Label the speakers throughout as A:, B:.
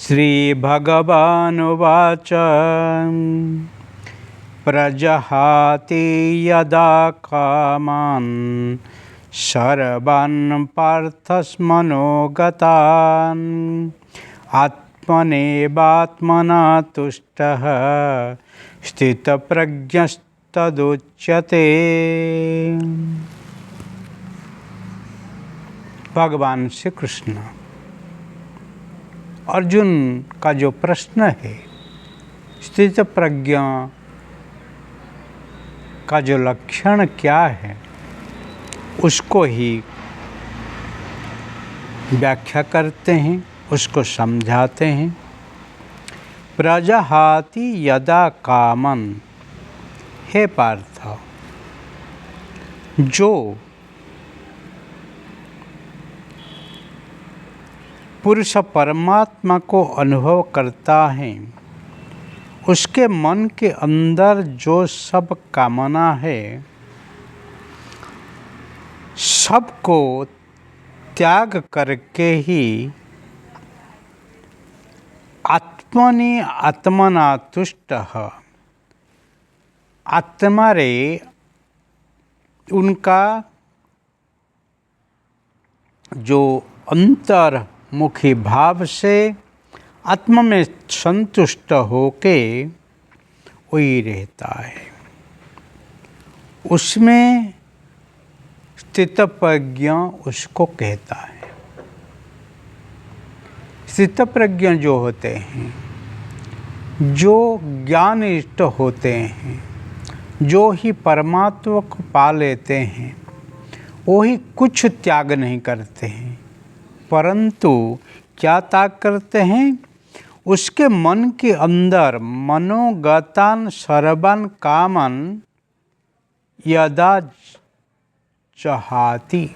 A: श्रीभगवानुवाच प्रजहाति यदा कामान् सर्वान् पार्थस्मनोगतान् आत्मनेवात्मना तुष्टः स्थितप्रज्ञस्तदुच्यते। भगवान श्री कृष्ण अर्जुन का जो प्रश्न है, स्थित प्रज्ञ का जो लक्षण क्या है, उसको ही व्याख्या करते हैं, उसको समझाते हैं। प्रजहाति यदा कामन, हे पार्थ, जो पुरुष परमात्मा को अनुभव करता है, उसके मन के अंदर जो सब कामना है, सबको त्याग करके ही आत्मनि आत्मना तुष्टः, आत्मा रे उनका जो अंतर्मुखी भाव से आत्मा में संतुष्ट होके वही रहता है। उसमें स्थित प्रज्ञ उसको कहता है। स्थित प्रज्ञ जो होते हैं, जो ज्ञानिष्ठ होते हैं, जो ही परमात्मा को पा लेते हैं, वो ही कुछ त्याग नहीं करते हैं, परंतु क्या त्याग करते हैं? उसके मन के अंदर मनोगतान सर्वान कामन यदा चाहती,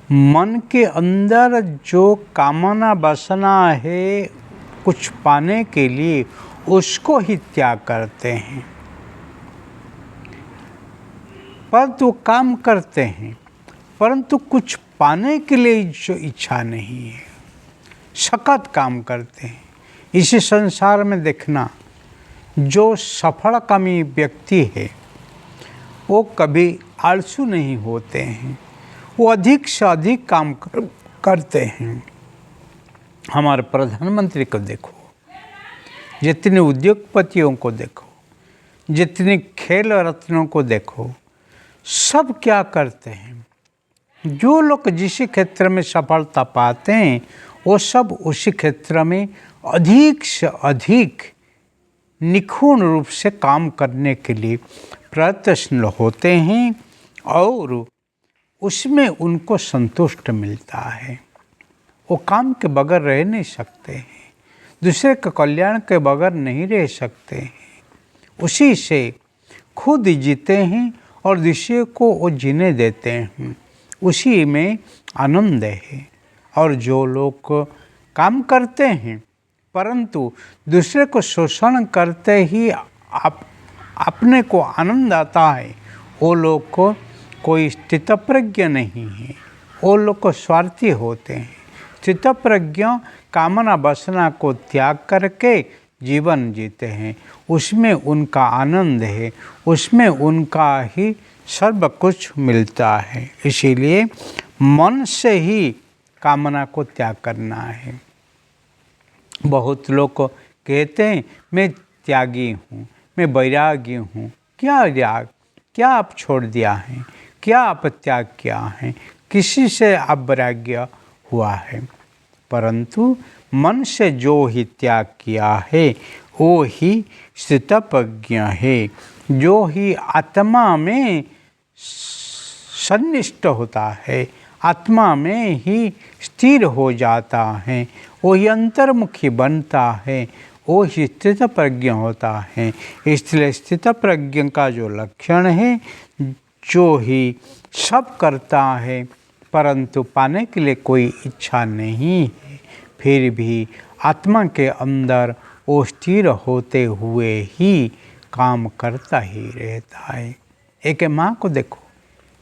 A: मन के अंदर जो कामना बसना है कुछ पाने के लिए, उसको ही त्याग करते हैं। परंतु काम करते हैं, परंतु कुछ पाने के लिए जो इच्छा नहीं है, सख्त काम करते हैं। इसी संसार में देखना, जो सफलकामी व्यक्ति है वो कभी आलसू नहीं होते हैं, वो अधिक से अधिक काम करते हैं। हमारे प्रधानमंत्री को देखो, जितने उद्योगपतियों को देखो, जितने खेल रत्नों को देखो, सब क्या करते हैं? जो लोग जिस क्षेत्र में सफलता पाते हैं, वो सब उसी क्षेत्र में अधिक से अधिक निखुण रूप से काम करने के लिए प्रयत्नशील होते हैं और उसमें उनको संतुष्ट मिलता है। वो काम के बगैर रह नहीं सकते हैं, दूसरे के कल्याण के बगैर नहीं रह सकते हैं। उसी से खुद जीते हैं और दूसरे को वो जीने देते हैं, उसी में आनंद है। और जो लोग काम करते हैं परंतु दूसरे को शोषण करते ही अपने को आनंद आता है, वो लोग को कोई स्थितप्रज्ञ नहीं है, वो लोग को स्वार्थी होते हैं। स्थितप्रज्ञ कामना वासना को त्याग करके जीवन जीते हैं, उसमें उनका आनंद है, उसमें उनका ही सर्व कुछ मिलता है। इसीलिए मन से ही कामना को त्याग करना है। बहुत लोग कहते हैं मैं त्यागी हूँ, मैं वैरागी हूँ। क्या त्याग? क्या आप छोड़ दिया है? क्या आप त्याग किया है? किसी से आप वैराग्य हुआ है? परंतु मन से जो ही त्याग किया है वो ही स्थितप्रज्ञ है, जो ही आत्मा में सन्निष्ठ होता है, आत्मा में ही स्थिर हो जाता है, वो ही अंतर्मुखी बनता है, वो ही स्थित प्रज्ञ होता है। इसलिए स्थित प्रज्ञ का जो लक्षण है, जो ही सब करता है परंतु पाने के लिए कोई इच्छा नहीं है, फिर भी आत्मा के अंदर वो स्थिर होते हुए ही काम करता ही रहता है। एक माँ को देखो,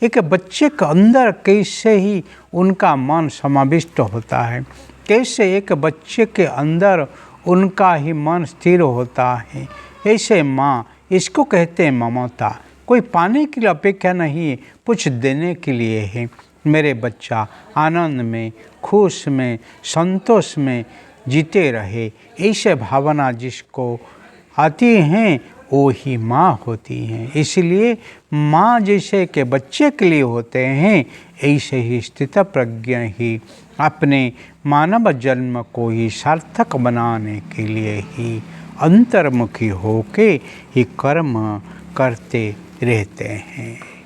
A: एक बच्चे के अंदर कैसे ही उनका मन समाविष्ट होता है, कैसे एक बच्चे के अंदर उनका ही मन स्थिर होता है। ऐसे माँ, इसको कहते हैं ममता। कोई पाने के लिए अपेक्षा नहीं है, कुछ देने के लिए है। मेरे बच्चा आनंद में, खुश में, संतोष में जीते रहे, ऐसे भावना जिसको आती हैं वो ही माँ होती हैं। इसलिए माँ जैसे के बच्चे के लिए होते हैं, ऐसे ही स्थित प्रज्ञ ही अपने मानव जन्म को ही सार्थक बनाने के लिए ही अंतर्मुखी होके ही कर्म करते रहते हैं।